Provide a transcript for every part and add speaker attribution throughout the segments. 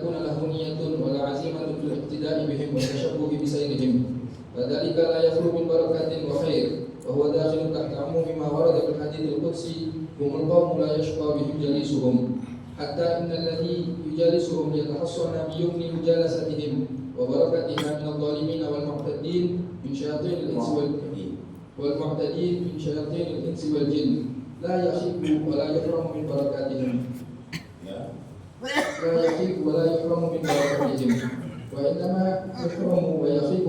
Speaker 1: يكون له نية ولا عزيمة في الاقتداء بهم والتشبه بسيرهم، فذلك لا يخلو من بركة وخير، وهو داخل تحت عموم ما ورد في الحديث القدسي: هم القوم لا يشقى بهم جليسهم، حتى إن الذي يجالسهم يتحصن بيمن مجالستهم وبركتها من الظالمين والمعتدين من شياطين الإنس والجن لا يخيب ولا يحرم من بركاتهم وإنما يحرم ويخيب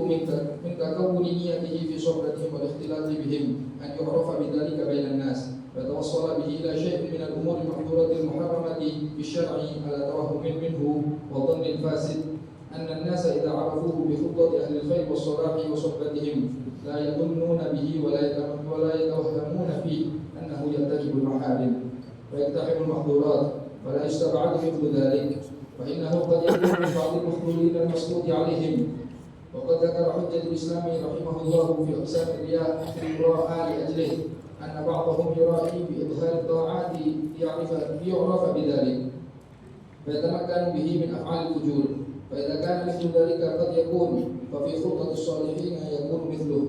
Speaker 1: من تكون نيته في صحبتهم والاختلاط بهم أن يعرف بذلك بين الناس، فتوصل به إلى شيء من الأمور المحظورة المحرمة بالشرع على توهم منه وظن الفاسد أن الناس إذا عرفوه بخطة أهل الخير والصلاح وصحبتهم لا يظنون به ولا يتوهمون فيه أنه يرتكب المحارم ويقتحم المحظورات، فلا يستبعد مثل ذلك، فإنه قد يكون من بعض المخذولين المسقوط عليهم. وقد ذكر حجة الإسلام رحمه الله في أقسام الرياء لأجله أن بعضهم يرائي بإظهار الطاعات ليعرف بذلك فيتمكن به من أفعال الفجور، فإذا كان مثل ذلك قد يكون، ففي خطة الصالحين يكون مثله.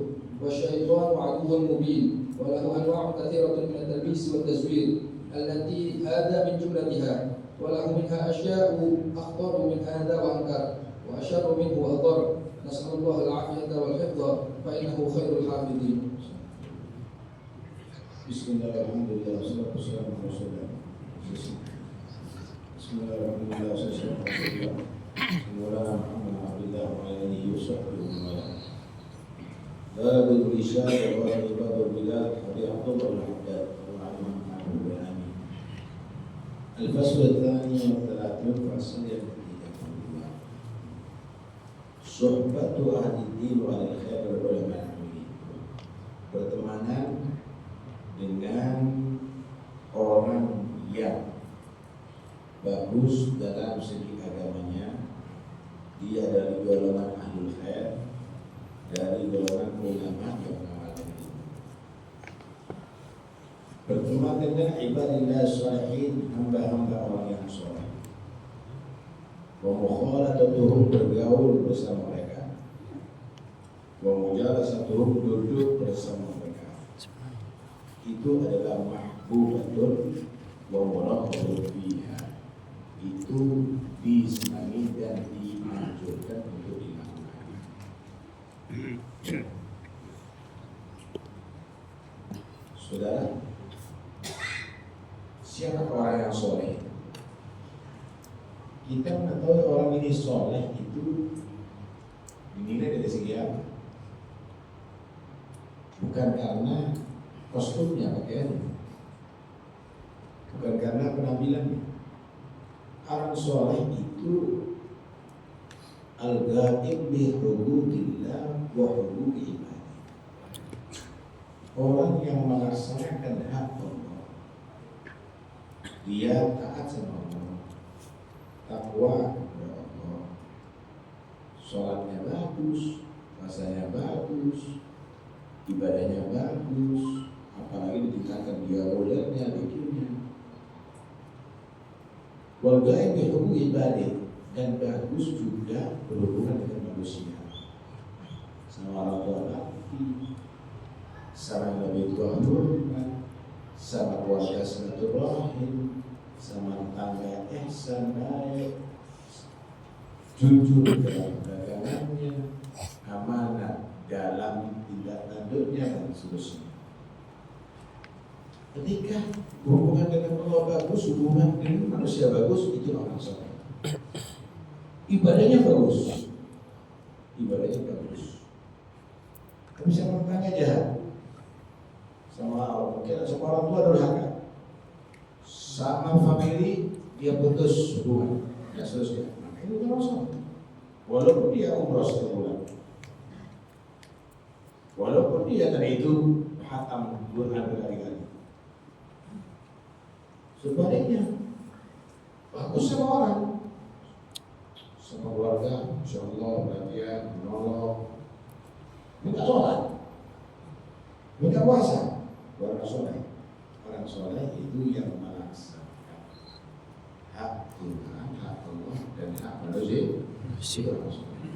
Speaker 1: والشيطان عدو مبين وله أنواع كثيرة من التلبيس والتزوير التي هذا من جملتها، وله منها أشياء أخطر من هذا وأنكر وأشر منه وأضر، نسأل الله العافية والحفظ فإنه خير الحافظين.
Speaker 2: Bismillahirrahmanirrahim. Wassalatu wassalamu ala Rasulillah. Bismillahirrahmanirrahim. Wa Alhamdulillah wa alihi wa sahbihi. Babul isyad wa ibadul bilad hadis Abdullah bin Haddad wa alihi wa amin. Al-fasl ats-tsani wa 30 fasal yang ketiga. Suhbatu ahli din wa al-khair wal ulama. Pertemanan dengan orang yang bagus dalam segi agamanya, dia dari golongan ahlul khair, dari golongan ulama yang mengamalkan ilmu. Berteman dengan ibadillah sholihin, hamba-hamba orang yang soleh. Wa mukhalatatuhum, bergaul bersama mereka. Wa mujalasatuhum, duduk bersama mereka. Itu adalah mahbubatun wa muraqabun fiha. Itu disenangi dan dianjurkan untuk dilakukan. Saudara, siapa orang yang soleh? Kita mengetahui orang ini soleh itu dinilai dari segi apa? Bukan karena kostumnya, pakaiannya, bukan karena penampilannya. Orang soleh itu al-ghaib bi hududillah wa hududi ibadi. Orang yang melaksanakan hak Allah, dia taat sama Allah, takwa kepada Allah, sholatnya bagus, puasanya bagus, ibadahnya bagus, apalagi ditingkatkan dia olehnya bikinnya. Wal ghaib bi hukmi ibadah, dan bagus juga berhubungan dengan manusia, sama orang tua bakti, sama nabi tua hormat, sama keluarga silaturahim, sama tetangga ihsan baik, jujur dalam dagangannya, amanah dalam tindak tanduknya dan seterusnya. Ketika hubungan dengan Allah bagus, hubungan dengan manusia bagus, itu orang soleh. Ibadahnya bagus, Tapi sama tetangga jahat, mungkin sama orang tua durhaka, sama famili dia putus hubungan, ya seterusnya. Itu orang soleh. Walaupun dia umroh setiap bulan, walaupun dia tadi itu hatam Quran berkali-kali. Sebaliknya, bagus sama orang, sama keluarga, insya Allah perhatian, menolong, minta sholat, minta puasa. Orang soleh itu yang melaksanakan hak Tuhan, hak Allah, dan hak Itu orang soleh.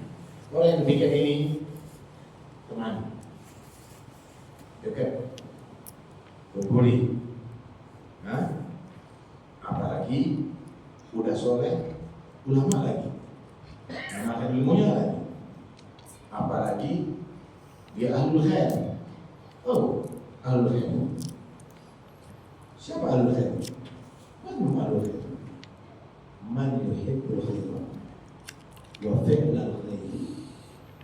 Speaker 2: Orang yang demikian ini teman, dekat, berbuli, apalagi udah soleh, ulama lagi, mengamalkan ilmunya lagi, apalagi dia ahlul khair. Oh, ahlul khair. Siapa ahlul khair? Man ahlul khair? Man yuhibbul khair wa fi'lal khair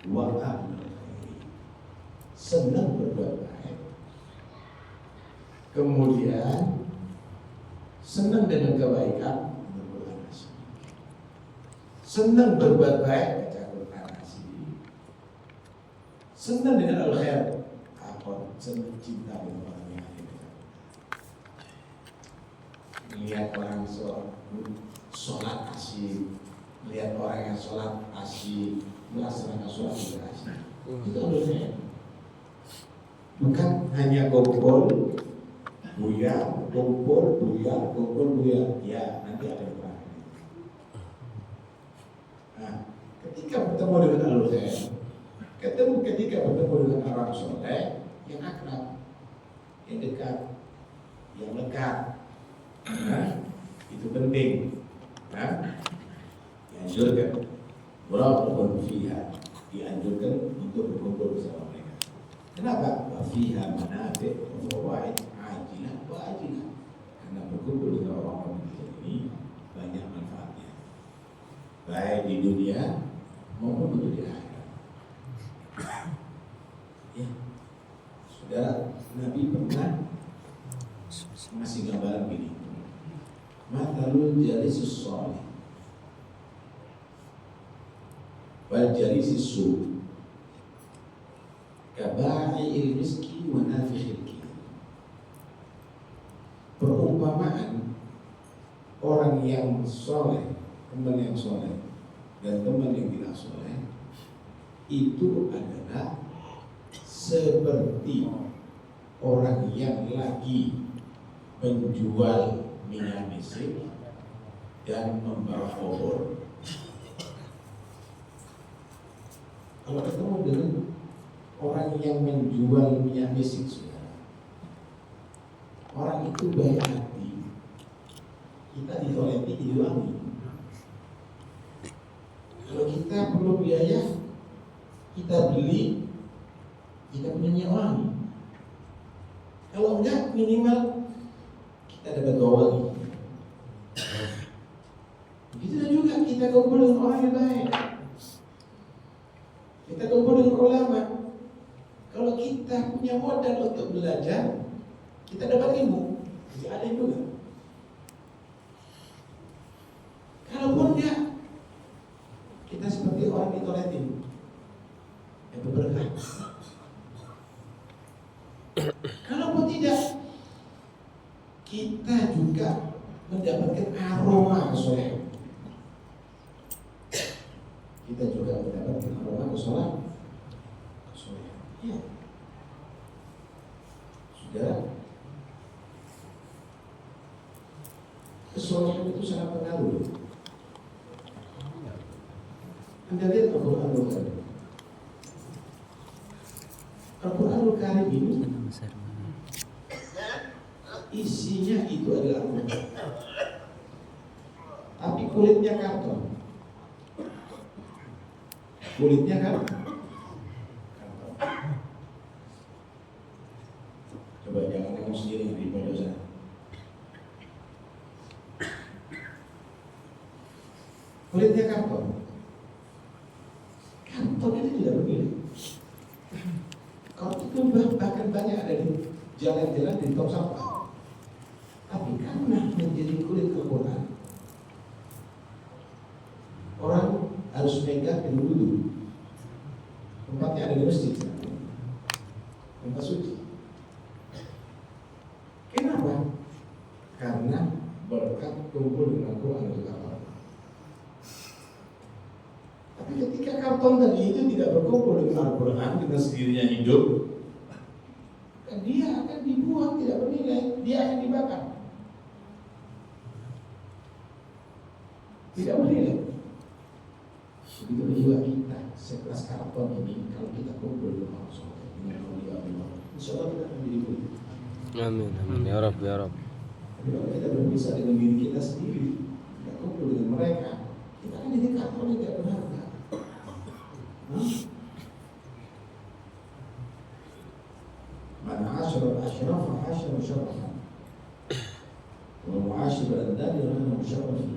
Speaker 2: wa ahlul khair. Senang berbuat baik, kemudian senang dengan kebaikan, berbuat nasi. Senang berbuat baik, baca Quran nasi. Senang dengan al-khair, apa? Senang cinta dengan orang yang ada. Melihat orang sholat asik, melihat orang yang sholat asik, melaksanakan sholat juga asik. Itu al-khair. Bukan hanya kumpul, buyar, kumpul, buyar, kumpul, buyar. Ya, nanti ada yang kurang. Nah, ketika bertemu dengan ahlul khair, ketika bertemu dengan orang soleh yang akrab, yang dekat, yang lekat, itu penting. Dianjurkan, walaupun fiha, dianjurkan untuk berkumpul bersama mereka. Kenapa? Fiha manafi' wa fawaid ajilah wa ajilah. Karena berkumpul dengan orang-orang ini banyak manfaatnya, baik di dunia maupun di akhirat. Ya, saudara, Nabi pernah ngasih gambaran gini. Matalul jalisus sholih wal jalisis su' kaba'i'il miski wa nafikhil ki. Perumpamaan orang yang soleh, teman yang soleh dan teman yang tidak soleh itu adalah seperti orang yang lagi menjual minyak misik dan membawa obor. Kalau ketemu dengan orang yang menjual minyak misik, saudara, orang itu baik hati, kita ditoleti jadi wangi. Kalau kita perlu biaya, kita beli, kita punya minyak wangi. Kalau enggak, minimal kita dapat bau wangi. Begitu juga kita kumpul dengan orang yang baik, kita kumpul dengan ulama. Kalau kita punya modal untuk belajar, kita dapat ilmu, jadi ada juga. Kalaupun enggak, kita seperti orang di toiletin yang berberkah. Kalaupun tidak, kita juga mendapatkan aroma kesolehan. Kita juga mendapatkan aroma kesolehan. Ya, saudara, kesolehan itu sangat pengaruh. Anda lihat Al-Quranul Karim. Al-Quranul Karim ini isinya itu adalah Al-Quran, tapi kulitnya karton. Kulitnya kan karton. Coba jangan kamu sendiri di pondok sana. Kulitnya karton. Karton ini tidak begini. Karton itu bahkan banyak ada di jalan-jalan di tong sampah. Tapi karena menjadi kulit Al-Quran, orang harus pegang dulu. Tempatnya ada di masjid, tempat suci. Kenapa? Karena berkat kumpul dengan Al-Quran itu karton. Tapi ketika karton tadi itu tidak berkumpul dengan Al-Quran, dengan sendirinya hidup, dia akan dibuang, tidak bernilai, dia akan dibakar. Tidak bernilai. Begitu juga kita sekelas karton ini, kalau kita kumpul dengan orang soleh, dengan aulia Allah, insya Allah kita akan jadi mulia.
Speaker 3: Amin, amin, ya Rabb, ya Rabb.
Speaker 2: Tapi kalau kita berpisah dengan diri kita sendiri, kita kumpul dengan mereka, kita akan jadi karton yang tidak berharga. Man asyara al-ashrafa asyara syarafan, wa mu'ashir al-andali rahana musyarafin.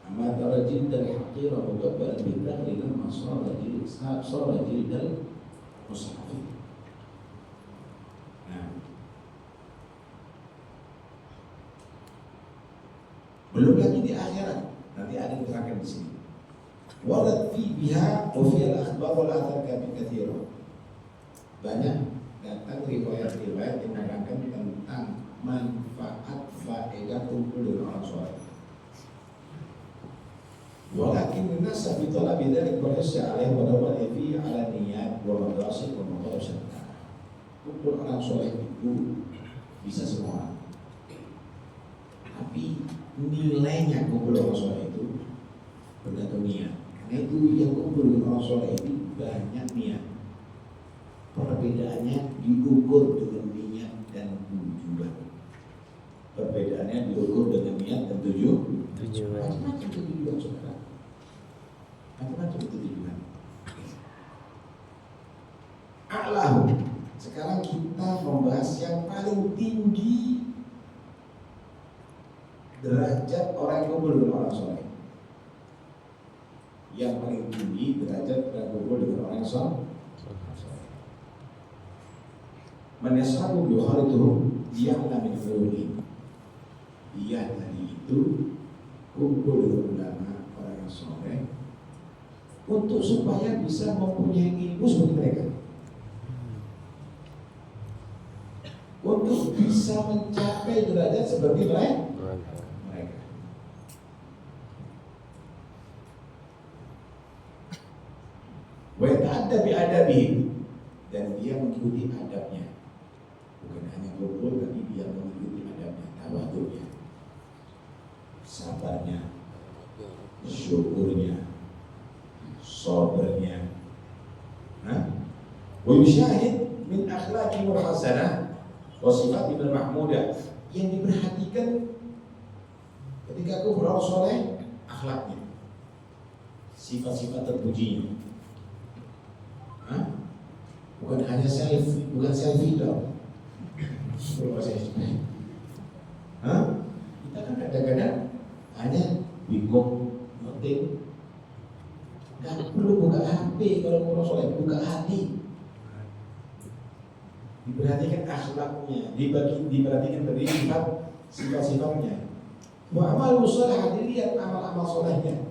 Speaker 2: Amma tara jildan haqira muqabbalan bidahri lamma sara jildal mushafin. Belum lagi di akhirat, nanti ada yang diterangkan di sini. Warad fi biha wa fi al-akhbar wal athar kathira. Banyak datang riwayat-riwayat yang menerangkan tentang manfaat faedah kumpul dengan orang soleh. Walakin nasa fi talabi dzalik wa yas'a alaihi wa dawati fi ala niyat wa madrasah wa madrasah. Kumpul orang soleh itu bisa semua orang. Tapi nilainya kumpul orang soleh itu bergantung niat. Karena itu yang kumpul dengan orang soleh itu banyak niat. Perbedaannya diukur dengan niat dan tujuan. Perbedaannya diukur dengan niat dan tujuan. Macam-macam tujuan saudara. Macam-macam tujuan. A'lahu. Sekarang kita membahas yang paling tinggi derajat orang yang kumpul dengan orang soleh. Yang paling tinggi derajat orang kumpul dengan orang soleh. Man yashabu bi kharituhum ya'lam min ulumi. Dia tadi itu kumpul dengan ulama orang yang soleh untuk supaya bisa mempunyai ilmu seperti mereka, untuk bisa mencapai derajat seperti mereka. Wa ta'adda bi adabihi, dan dia mengikuti adabnya. Bukan hanya kumpul, tapi dia mengikuti adabnya, tawadhunya, sabarnya, syukurnya, sabarnya. Wa yusyahid min akhlaqi hasanah wa sifati mahmudah. Yang diperhatikan ketika kumpul orang soleh, akhlaknya, sifat-sifat terpujinya. Bukan hanya selfie, bukan selfie dong. Kita kan kadang-kadang hanya bingung, noting. Gak perlu buka HP kalau mau soleh, buka hati. Diperhatikan akhlaknya, diperhatikan dari sifat-sifatnya. Wa amal soleh, dilihat amal-amal solehnya.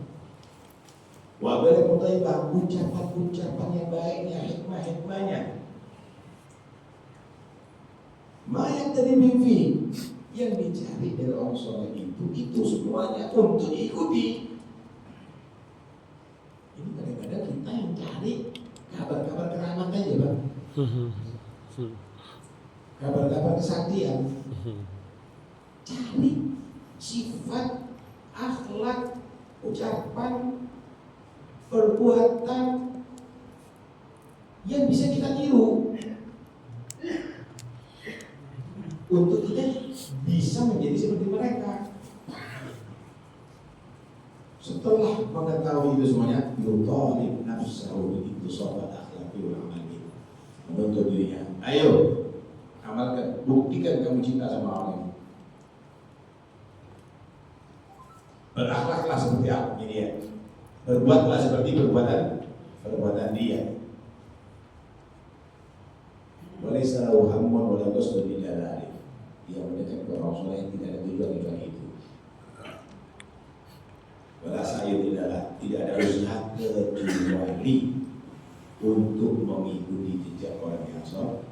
Speaker 2: Wa balikut thayyibah, ucapan-ucapan yang baiknya, hikmah-hikmahnya. Ma yang tadi mimpi yang dicari dari orang soleh itu semuanya untuk diikuti. Ini kadang-kadang kita yang cari kabar-kabar keramat aja, Bang. Kabar-kabar kesaktian. Cari sifat, akhlak, ucapan, perbuatan yang bisa kita tiru untuk kita bisa menjadi seperti mereka. Setelah mengetahui itu semuanya, yutalib nafsahu itu sobat akhlaki wal amali, menuntut dirinya, ayo amalkan, buktikan kamu cinta sama orang ini. Berakhlaklah seperti apa dia, berbuatlah seperti perbuatan dia. Walaysa lahu hammun wa la qasdun illa dzalik. Dia mendekat ke orang soleh yang tidak ada tujuan kecuali itu. Wala sa'yu tidak ada usaha kecuali untuk mengikuti jejak orang yang soleh.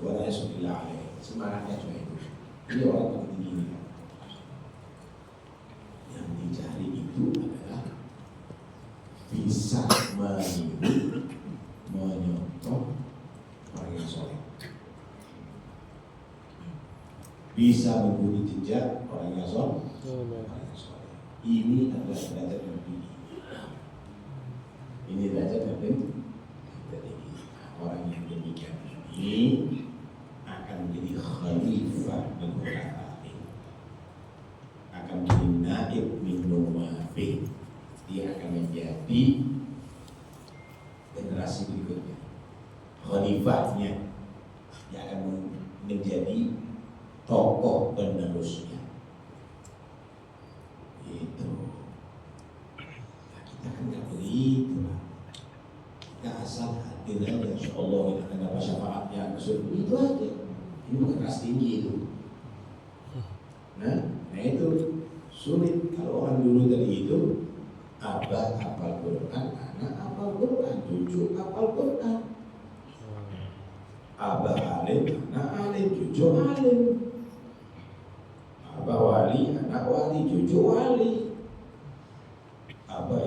Speaker 2: Wala yasbillah alaih. Semangatnya cuma itu. Ini orang yang tinggi ini. Yang dicari itu adalah bisa meniru, menyontoh orang yang soleh, bisa mengikuti jejak orang yang soleh. Ini adalah derajat yang tinggi. di generasi berikutnya, khalifahnya yang akan menjadi tokoh penerusnya. Itu nah, kita kan nggak begitu lah. Kita asal hadir aja, insya Allah kita akan dapat syafaatnya itu aja. Ini bukan kelas tinggi itu. Nah itu sulit kalau orang dulu tadi itu abah hafal Quran, anak hafal Quran, cucu hafal Quran. Abah alim, anak alim, cucu alim. Abah wali, anak wali, cucu wali. Abah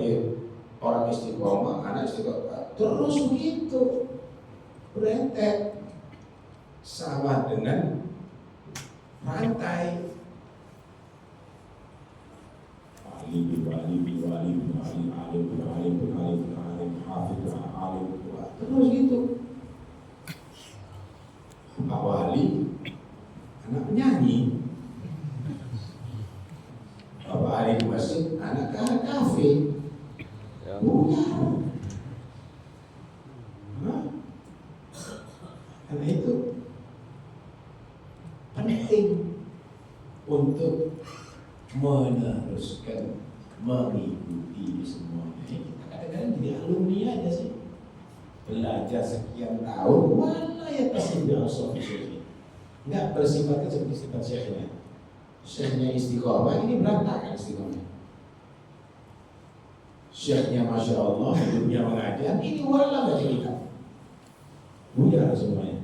Speaker 2: orang istiqomah, anak istiqomah. Terus begitu berentet sama dengan rantai. Wali bin wali bin wali bin wali, alim bin alim bin alim bin alim, hafid bin alim, terus gitu. Pak wali anak penyanyi, Bapak wali di masjid anak kafe. Bukan. Karena itu penting untuk meneruskan, mengikuti semuanya. Kita kadang-kadang jadi alumni aja sih, belajar sekian tahun, malah ya pasti filosofi syekh, nggak bersifatnya seperti sifat syekhnya. Syekhnya istiqomah, ini berantakan istiqomah. Syekhnya masya Allah, hidupnya mengajar, ini wala baca kitab, buyar semuanya.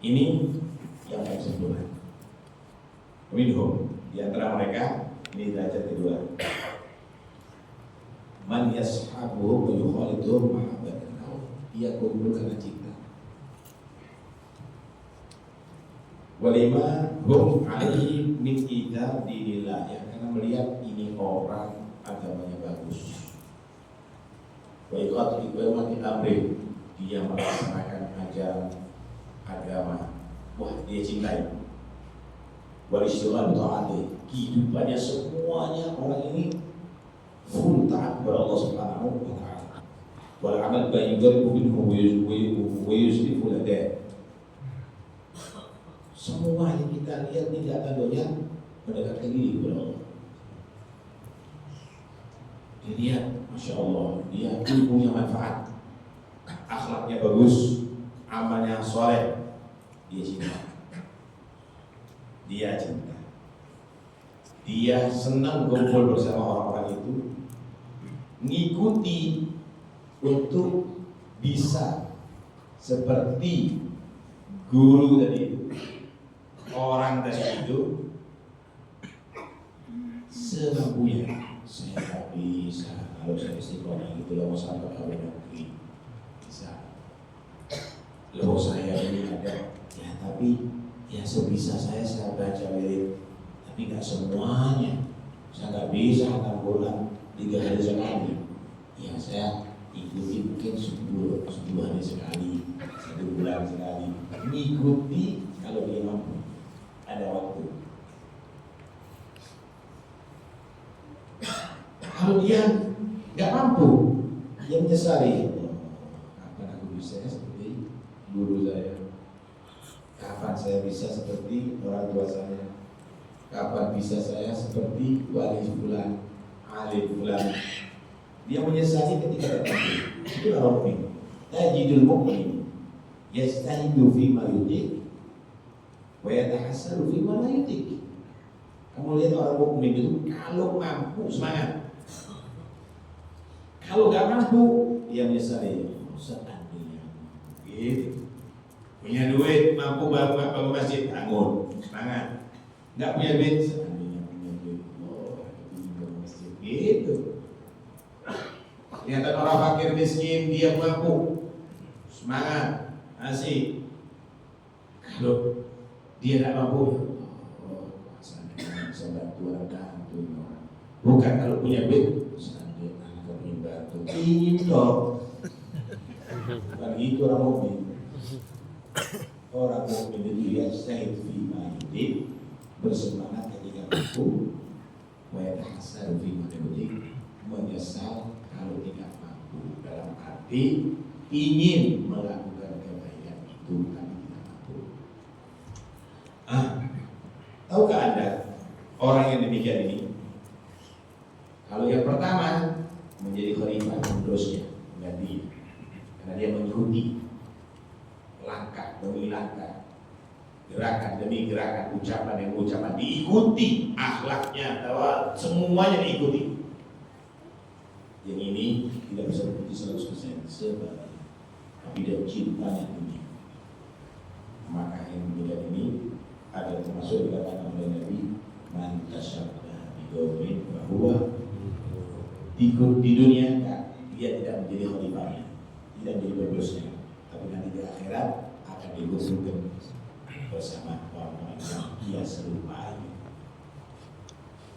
Speaker 2: Ini yang paling sempurna. Minhum, di antara mereka, ini derajat kedua. Man yashabuhu wa yukhaliduhu mahabbatan, dia kumpul karena cinta. Walima hum alaihi min idar dinillah, ya, karena melihat ini orang agamanya bagus. Wa iqatu iqamati amri, dia melaksanakan ajaran agama, wah dia cintai. Walisyuran ta'ati, kehidupannya semuanya orang ini full taat kepada Allah Subhanahu wa ta'ala. Wal amal bayyidhu minhu wa yuslifu ladah. Semua yang kita lihat tidak akan banyak mendekatkan diri kepada Allah. Dilihat, masya Allah, dia punya manfaat, akhlaknya bagus, amalnya soleh, dia cinta. Dia cinta. Dia senang kumpul bersama orang-orang itu, ngikuti untuk bisa seperti guru tadi itu, orang tadi itu, semampunya. Saya tak bisa, kalau saya istiqomah gitu loh, sampai kalau negeri bisa. Loh saya ini ada, ya tapi ya sebisa saya baca wirid, tapi nggak semuanya. Saya nggak bisa hatam Quran 3 hari sekali. Ya saya ikuti mungkin 10 hari sekali, 1 bulan sekali. Mengikuti kalau dia mampu, ada waktu. Kalau dia nggak mampu, dia menyesali. Kapan aku bisa seperti guru saya? Kapan saya bisa seperti orang tua saya? Kapan bisa saya seperti wali fulan, alim fulan? Dia menyesali ketika tertentu. Itu orang mukmin. Tajidul mukmin yastahidu fi ma yutik wa yatahassaru fi ma la yutik. Kamu lihat orang mukmin itu kalau mampu semangat. Kalau nggak mampu, dia menyesali. Seandainya, gitu. Punya duit, mampu bangun masjid, bangun, semangat. Nggak punya duit, seandainya punya duit, bangun masjid, gitu. Ternyata orang fakir miskin, dia mampu, semangat, asik. Kalau dia nggak mampu, seandainya bisa bantu orang, bukan kalau punya duit. Ingin dong, bukan itu orang mukmin. Orang mukmin itu ya saya bersemangat ketika mampu, wayatahassaru fi madawati, menyesal kalau tidak mampu, dalam arti ingin melakukan kebaikan itu tapi tidak mampu. Tahukah Anda orang yang demikian ini? Kalau yang pertama menjadi khalifah penerusnya, mengganti, karena dia mengikuti langkah demi langkah, gerakan demi gerakan, ucapan demi ucapan, diikuti akhlaknya, bahwa semuanya diikuti. Yang ini tidak bisa berhenti 100%, sebaliknya, tapi dia cintanya dunia. Maka yang demikian ini ada termasuk dikatakan oleh Nabi, man tasyabbaha biqaumin fahuwa di dunia kan, dia tidak menjadi khalifahnya, tidak menjadi penerusnya, tapi nanti di akhirat akan digusungkan bersama orang-orang yang dia serupai.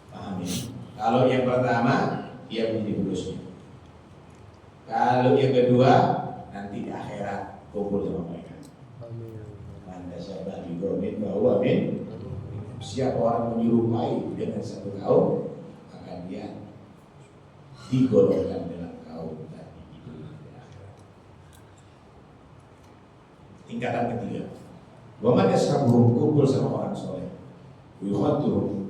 Speaker 2: Paham ya? Kalau yang pertama dia menjadi penerusnya, kalau yang kedua nanti di akhirat kumpul sama mereka. Man tasyabbaha biqaumin fahuwa min. Siapa orang menyerupai dengan satu kaum, akan dia digolongkan dalam kaum tadi itu di akhirat. Tingkatan ketiga, waman yashabuhum, kumpul sama orang soleh, yukhatuhum,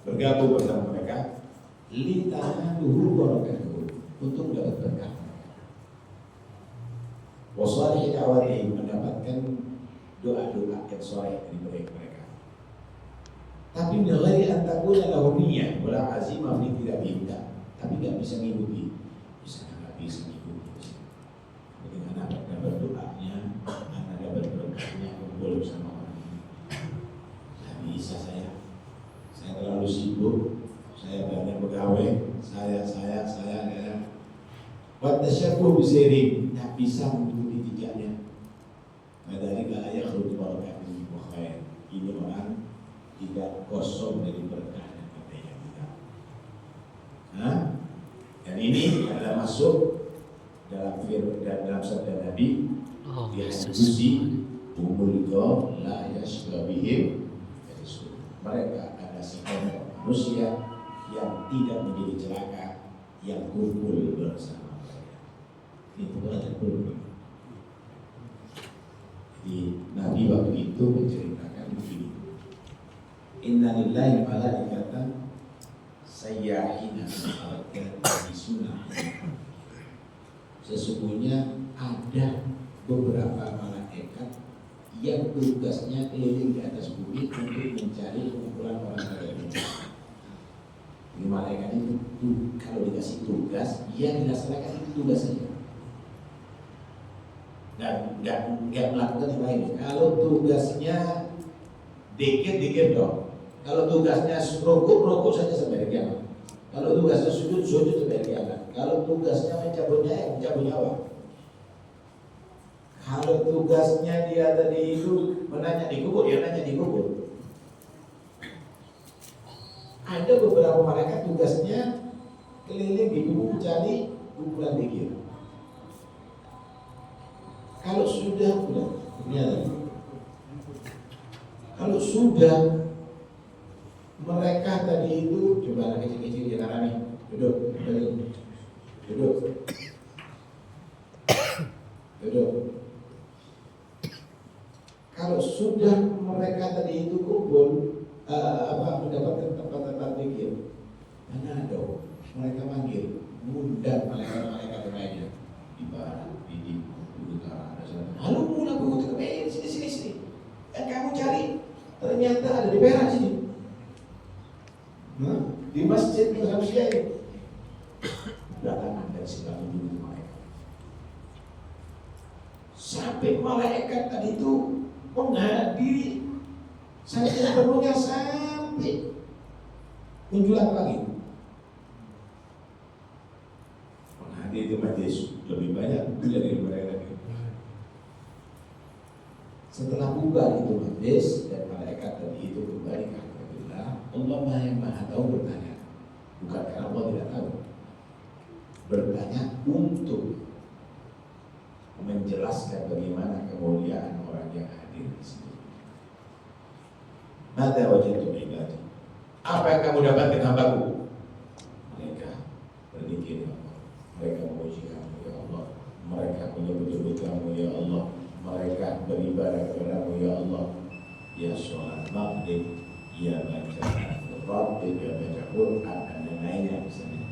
Speaker 2: bergabung bersama mereka, litanaluhu barakatuhu, untuk mendapat berkah. Wasalihi da'watihim, mendapatkan doa-doa yang soleh dari mereka. Tapi nilai antakuna lahu niyyah wala azimah fi tidak, tapi nggak bisa ngikuti, bisa nggak bisa ngikuti. Bagaimana dapat doanya, mana dapat berkahnya, kumpul bersama orang ini. Nggak bisa saya terlalu sibuk, saya banyak pegawai, saya. Pada syakul bisiri, nggak bisa mengikuti jejaknya. Dari gaya khulud barakatuh wa khair. Ini orang tidak kosong dari berkah dan kebaikan kita. Dan ini adalah masuk dalam sabda Nabi di hadis umul qaum la yashbabihim. Mereka ada sekelompok manusia yang tidak menjadi celaka, yang kumpul bersama mereka. Ini bukan kumpul. Di Nabi waktu itu menceritakan begini, inna lillahi malaikatan sayyahina di sunnah. Sesungguhnya ada beberapa malaikat yang tugasnya keliling di atas bumi untuk mencari kumpulan orang lain. Ini malaikat itu kalau dikasih tugas, dia dilaksanakan itu tugas saja. Nggak melakukan yang lain. Kalau tugasnya dikit dong. Kalau tugasnya rukuk saja sampai kiamat. Kalau tugasnya sujud sampai kiamat. Kalau tugasnya mencabut nyawa. Kalau tugasnya dia tadi itu menanya di kubur, dia nanya di kubur. Ada beberapa malaikat tugasnya keliling di kubur mencari kumpulan dikir. Kalau sudah kalau sudah mereka tadi itu, coba anak kecil-kecil yang alami, duduk. Kalau sudah mereka tadi itu kumpul, mendapatkan tempat-tempat pikir, mana ada mereka manggil, mengundang malaikat lainnya di barat, di utara, ada sana. Halo mula begitu ke sini. Yang kamu cari ternyata ada di Perak sini. Di masjid Muhammadiyah ini. Belakangan dari segala dulu mereka. Sampai malaikat tadi itu menghadiri saja perlunya sampai menjulang lagi. Menghadiri itu majlis lebih banyak dari mereka. Setelah bubar itu majlis dan malaikat tadi itu kembali ke Allah, Allah yang Maha Tahu bertanya, bukan karena Allah tidak tahu, bertanya untuk menjelaskan bagaimana kemuliaan orang yang hadir di situ. Mada wajadtum ibadi. Apa yang kamu dapatkan hambaku? Mereka berzikir ya Allah. Mereka memuji kamu ya Allah. Mereka menyebut-nyebut kamu ya Allah. Mereka beribadah kepadamu ya Allah. Ya sholat maghrib, ya baca Al-Quran, ya baca Quran dan lainnya misalnya.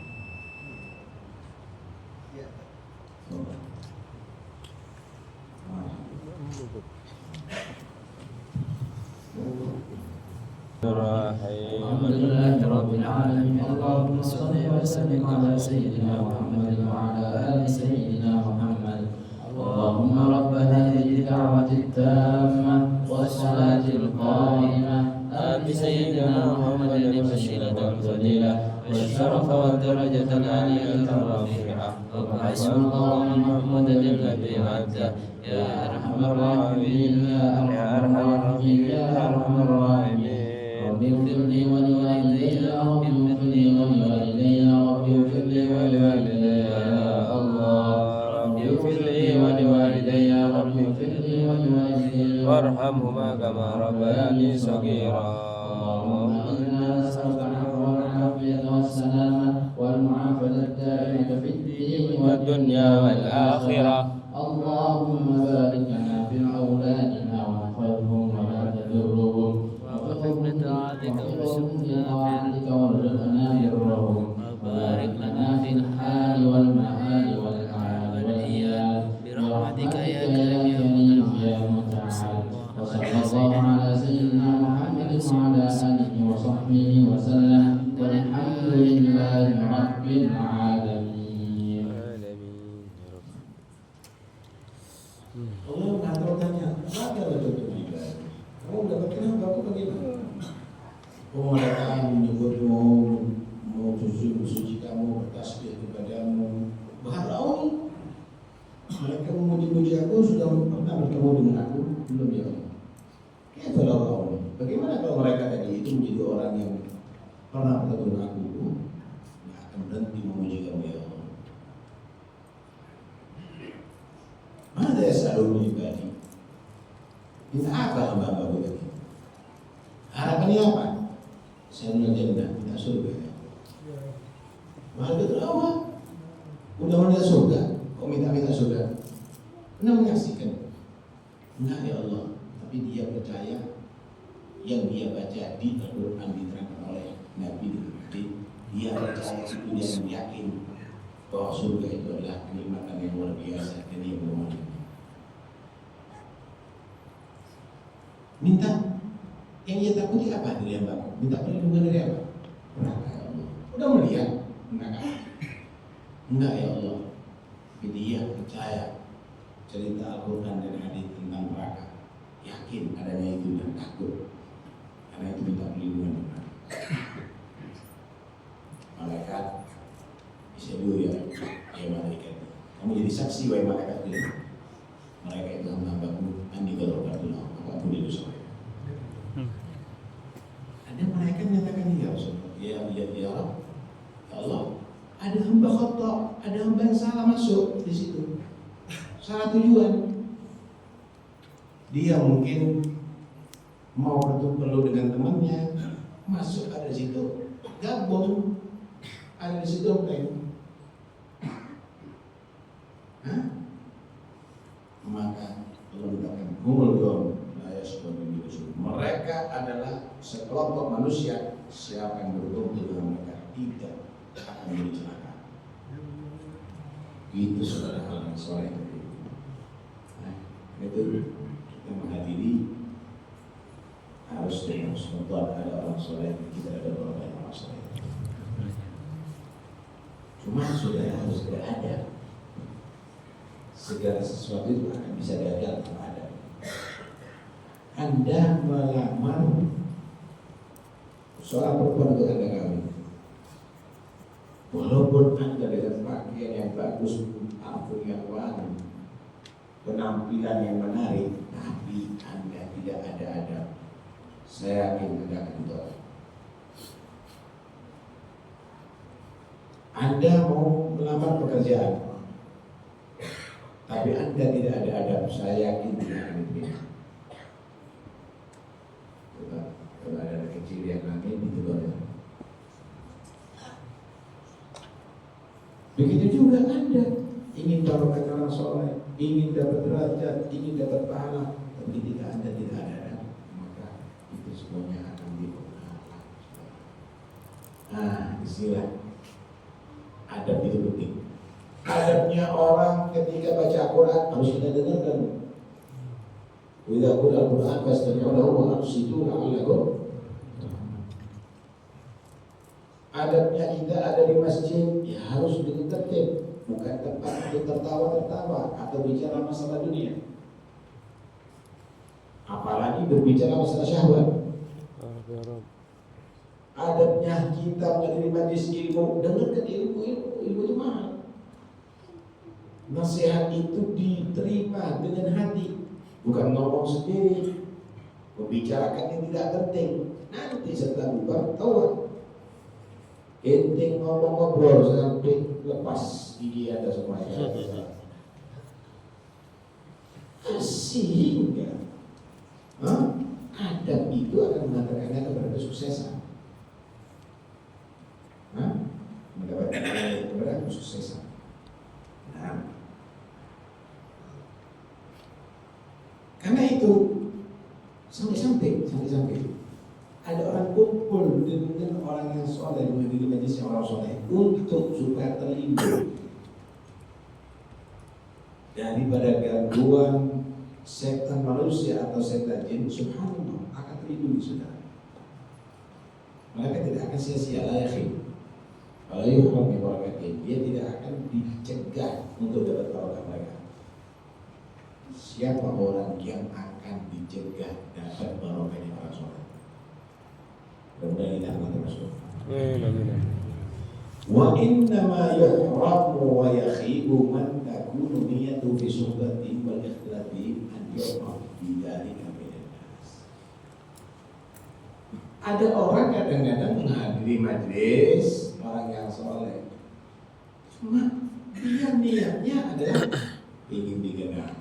Speaker 4: Alhamdulillah Rabbil Alamin. Allahumma salli wa sallim ala Sayyidina Muhammad wa ala ali Sayyidina Muhammad. Allahumma rabb hadhihi ad-da'wati at-tammah was-salati al-qa'imah آت سيدنا محمد الوسيلة والفضيلة والشرف والدرجة العالية الرفيعة وابعث اللهم محمدا الذي وعدته يا أرحم الراحمين يا أرحم الراحمين يا أرحم الراحمين رب اغفر لي ولوالدي رب اغفر لي ولوالدي رب اغفر لي ولوالدي يا الله رب اغفر لي ولوالدي رب اغفر لي ولوالدي
Speaker 3: وارحمهما كما ربياني صغيرا.
Speaker 4: اللهم إنا نسألك العفو والعافية والسلامة والمعافاة الدائمة في الدين
Speaker 3: والدنيا والآخرة.
Speaker 4: اللهم بارك لنا في أولادنا واحفظهم ولا تضرهم وفقهم بطاعتك وارزقنا برهم وبارك لنا في الحال والمآل والأعمال والإيال برحمتك يا كريم يا متعال. وصلى الله على سيدنا محمد وعلى آله وصحبه وسلم والحمد لله رب العالمين.
Speaker 2: Allah mengatur tanya, maka wajadtum ibadi. Kamu mendapatkan hambaku bagaimana? Mereka menyebutmu, mau suci kamu, bertasbih kepadamu, baharauni. Mereka memuji-muji aku, sudah pernah bertemu dengan aku, belum ya Allah? Kaifallahu. Bagaimana kalau mereka tadi itu menjadi orang yang pernah bertemu dengan aku, nggak akan berhenti memuji kamu ya Allah? Mana yas'aluni ibadi? Minta apa hamba-hambaku tadi? Harapannya apa? Saya jannah, minta surga ya. Mahal betul apa? Udah melihat surga, kok minta surga? Pernah menyaksikan? Enggak ya Allah, tapi dia percaya yang dia baca di Al-Quran diterangkan oleh Nabi dengan hadis. Dia percaya itu dan yakin bahwa surga itu adalah kenikmatan yang luar biasa dan dia memohon. Minta yang dia takuti apa dari hamba? Minta perlindungan dari apa? Neraka ya Allah. Udah melihat neraka? Enggak ya Allah. Tapi dia percaya cerita Al-Quran dan hadis tentang neraka. Yakin adanya itu dan takut. Karena itu minta perlindungan dari neraka. Malaikat bisa dulu ya malaikat. Kamu jadi saksi wahai malaikat itu. Mereka itu hamba-hambaku andi kalau berdoa apapun itu saya. Ada malaikat menyatakan ya Rasulullah, ya Allah, ada hamba khata, ada hamba yang salah masuk di situ, salah tujuan. Dia mungkin mau perlu dengan temannya, masuk ada di situ, gabung, ada di situ maka Allah mengatakan mereka adalah sekelompok manusia, siapa yang berkumpul dengan mereka tidak akan menjadi celaka. Itu saudara hal yang soleh. Nah, itu kita menghadiri harus dengan semoga ada orang soleh, kita ada orang soleh. Cuma sudah harus ada. Segala sesuatu itu akan bisa gagal kalau ada. Anda melamar seorang perempuan untuk Anda kawin, walaupun Anda dengan pakaian yang bagus, parfum yang wangi, penampilan yang menarik, tapi Anda tidak ada adab, saya yakin Anda akan ditolak. Anda mau melamar pekerjaan, tapi Anda tidak ada adab, saya yakin tidak akan diterima. Coba Begitu juga Anda ingin barokah orang soleh, ingin dapat derajat, ingin dapat pahala, tapi ketika Anda tidak ada, maka itu semuanya akan dipengaruhi. Nah, istilah adab itu penting. Adabnya orang ketika baca Al-Quran harus kita dengarkan. Idza quri'a Al-Quran fastami'u lahu wa ansitu la'allakum. Adabnya kita ada di masjid, ya harus dengan tertib, bukan tempat untuk tertawa-tertawa atau bicara masalah dunia. Apalagi berbicara masalah syahwat. Adabnya kita menghadiri majlis ilmu, dengarkan ilmu itu mahal. Nasihat itu diterima dengan hati, bukan ngomong sendiri, membicarakan yang tidak penting. Nanti setelah bubar tahu. Ente ngomong-ngobrol sampai lepas gigi Anda semuanya. Sehingga adab itu akan mengantarkannya kepada kesuksesan. Mendapatkan kepada kesuksesan. Nah, karena itu sampai ada orang kumpul dengan orang yang soleh, menjadi majlis orang soleh untuk supaya terlindung daripada gangguan setan manusia atau setan jin. Subhanallah, akan terlindungi sudah. Mereka tidak akan sia-sia layakin. Kalau yuhram barakatin, dia tidak akan dicegah untuk dapat barokah mereka. Siapa orang yang akan dicegah dapat barokahnya orang soleh? Kemudian kita akan termasuk. Wa innama yuhramu wa yakhibu man takunu niyatu fi suhbati wal ikhtilati an yuhram bidzalika bainan nas. Ada orang kadang-kadang menghadiri majlis orang yang soleh, cuma dia niatnya adalah ingin dikenal,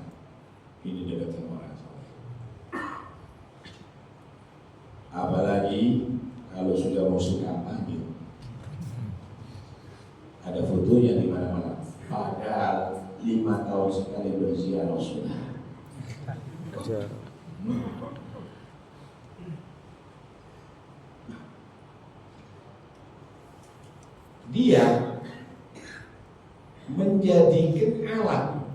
Speaker 2: ini dekat sama orang soleh. Apalagi kalau sudah musim kampanye, ada fotonya di mana-mana. Padahal 5 tahun sekali berziarah sudah. Dia menjadikan alat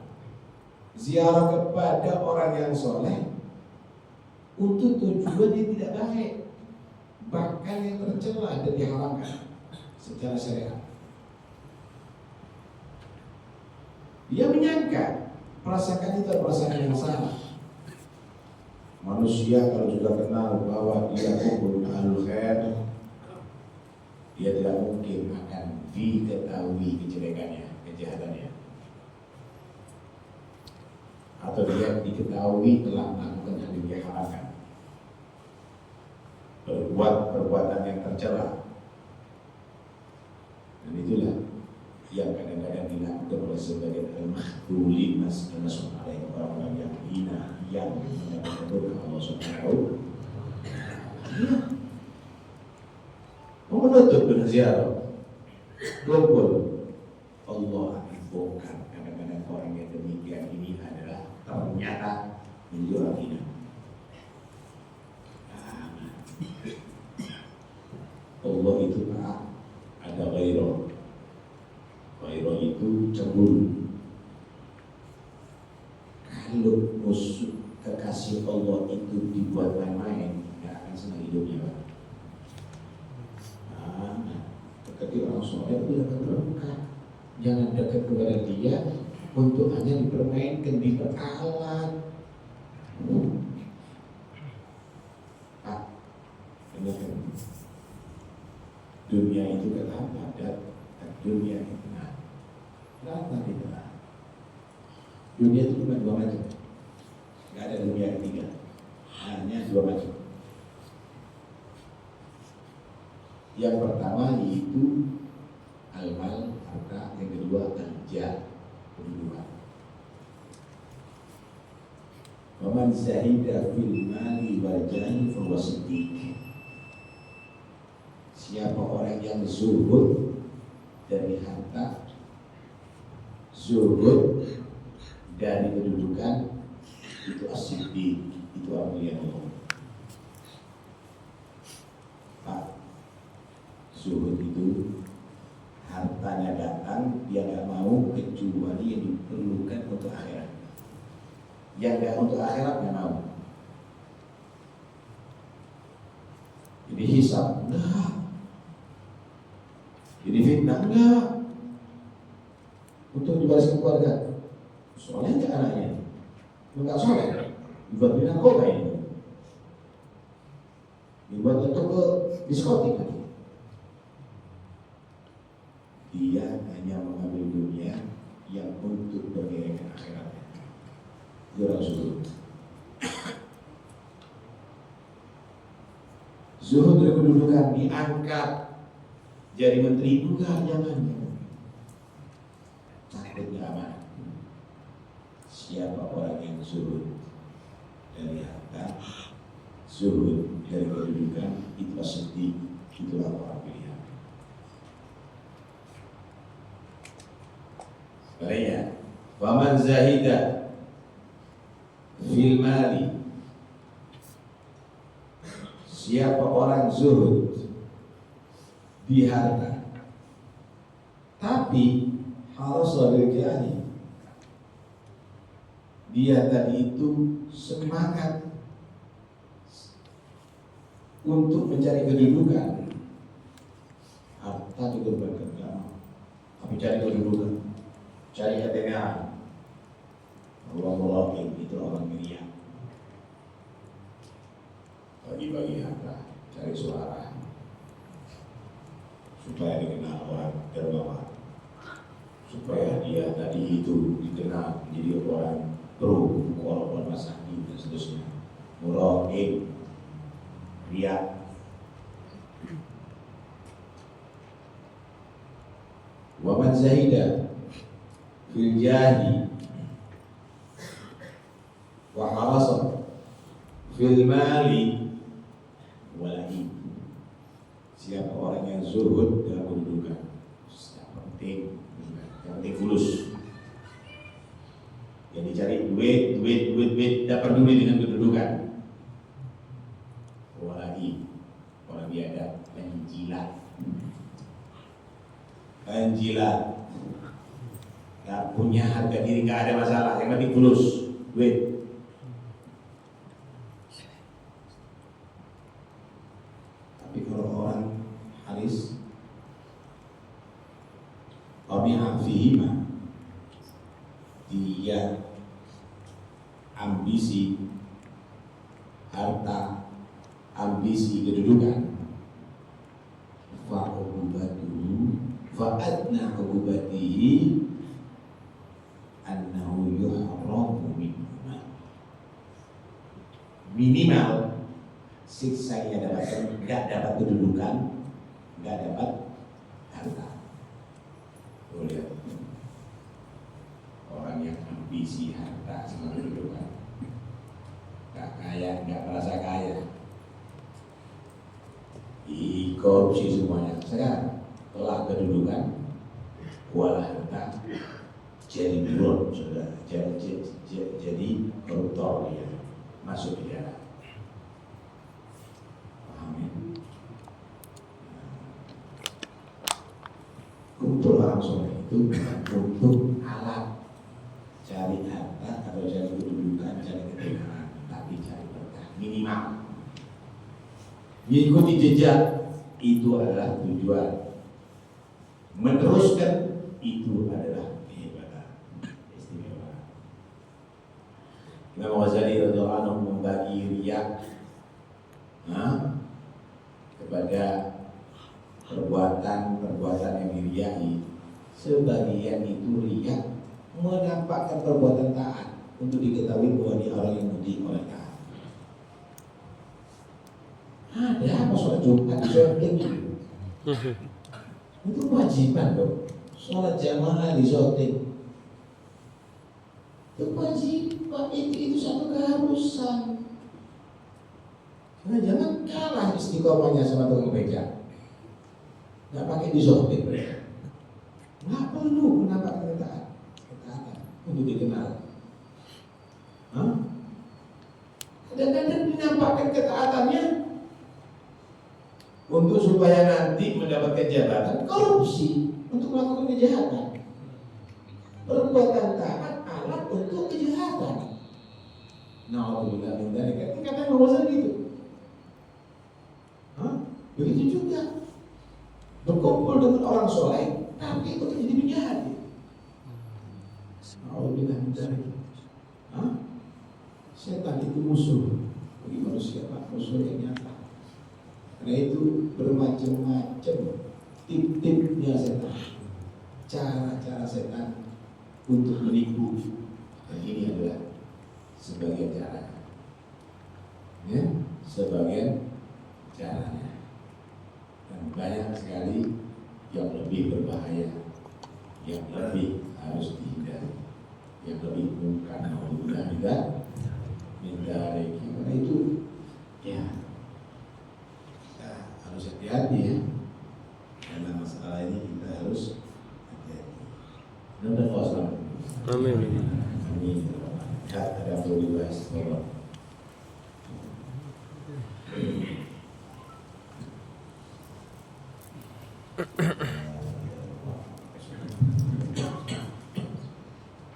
Speaker 2: ziarah kepada orang yang soleh untuk tujuan yang tidak baik, bahkan yang tercela dan diharamkan secara syariat. Dia menyangka perasaan itu perasaan yang salah. Manusia kalau sudah kenal bahwa dia kumpul ahlul khair, dia tidak mungkin akan diketahui kejelekannya, kejahatannya, atau dia diketahui telah melakukan hal yang diharamkan, berbuat perbuatan yang tercela. Dan itulah yang kadang-kadang dilakukan oleh sebagian al-makhdulin, masuk oleh orang-orang yang hina, yang mendapatkan berkah Allah Subhanahu. Menutup dengan ziarah, kumpul, Allah akan bongkar. Kadang-kadang orang yang demikian ini adalah ternyata menjadi orang hina. Allah itu tak ada ghairah. Ghairah itu cemburu. Kalau musuh kekasih Allah itu dibuat main-main, tidak akan senang hidupnya, Pak. Ketika orang soleh itu dapat berkah. Jangan dekat kepada dia untuk hanya dipermainkan, diperalat. Dunia itu kata padat, dunia itu lama tidak. Dunia itu cuma 2 macam. Tidak ada dunia ketiga, hanya 2 macam. Yang pertama yaitu al-mal, harta. Yang kedua al-jah, kedudukan. Waman zahida fil mali wal jahi fahuwa siddiq. Siapa orang yang zuhud dari harta zuhud dari kedudukan itu as-siddiq, itu Aulia Allah. Pak, zuhud itu hartanya datang, dia nggak mau kecuali yang diperlukan untuk akhirat. Yang nggak untuk akhirat nggak mau. Jadi hisab enggak, jadi fitnah enggak, untuk dibalaskan keluarga. Soalnya enggak anaknya, enggak soleh, dibuat narkoba ini, dibuat untuk ke diskotik lagi. Dia hanya mengambil dunia yang untuk beriringan akhiratnya. Itu Rasul. Zuhud dari kedudukan diangkat jadi menteri juga, jangan. Takut gak aman. Siapa orang yang zuhud dari harta, zuhud dari kedudukan, itu sedih, itulah orang pilihan. Sebenarnya, waman zahida fil mali, siapa orang zuhud di harta, tapi harus berjani, dia tadi itu semangat untuk mencari kedudukan, harta itu berkembang, tapi cari kedudukan, cari ketenangan. Allah itu orang mulia. Bagi-bagi harta, cari suara supaya dikenal orang terbawa, supaya dia tadi itu dikenal menjadi orang pro, orang masaki dan seterusnya. Muraib, riak. Wa man zahida fil jahi wa harasa fil mali walahi, siapa orang yang zuhud dalam kedudukan, yang penting fulus, yang dicari duit, dapat duit dengan kedudukan. Walahi, orang biadab, penjilat, nggak punya harga diri, nggak ada masalah, yang penting fulus, duit. Tapi kalau orang haris Qami'an fihima, dia ambisi harta, ambisi kedudukan, fa'ubatuhu fa'adna ubatihi annahu yuhramu minhuma, minimal siksa yang dapatkan, nggak dapat kedudukan, nggak dapat harta. Lihat orang yang ambisi harta sama kedudukan, nggak kaya, nggak merasa kaya, korupsi semuanya. Sekarang telah kedudukan, kuala harta, jadi buron, sudah jadi koruptor, ya, masuk penjara. Paham ya? Kumpul orang soleh itu untuk alat cari harta atau cari kedudukan, cari ketenaran, tapi cari berkah minimal. Mengikuti jejak itu adalah tujuan. Meneruskan itu adalah kehebatan, istimewa. Imam Ghazali radhiyallahu anhu membagi riya kepada perbuatan yang diriai. Sebagian itu riya menampakkan perbuatan taat untuk diketahui bahwa dia orang yang muji oleh taat. Ada apa sholat Jumat di syuting? Itu kewajiban dong. Sholat jamaah di syuting itu kewajiban, itu satu keharusan. Karena jangan kalah istiqomahnya sama tukang beca. Nggak pakai di syuting, nggak perlu menampakkan taat. untuk dikenal. Kadang-kadang dinampakkan ketaatannya untuk supaya nanti mendapatkan jabatan, korupsi untuk melakukan kejahatan. Perbuatan taat alat untuk kejahatan. Na'udzubillah min dzalik. Kata Rasul gitu. Begitu juga berkumpul dengan orang soleh, tapi untuk jadi penjahat. Na'udzubillah min dzalik. Setan itu musuh bagi manusia, Pak, musuh yang nyata. Karena itu bermacam-macam tip-tipnya setan, cara-cara setan untuk menipu. Dan ini adalah sebagian caranya, ya, sebagian caranya. Dan banyak sekali yang lebih berbahaya, yang lebih harus dihindari, yang lebih mungkin tidak hindari. Karena itu ya kita harus hati-hati ya, karena masalah ini kita harus hati-hati. Mudah-mudahan Allah selamat.
Speaker 3: Amin.
Speaker 2: Amin. Ada yang perlu dibahas.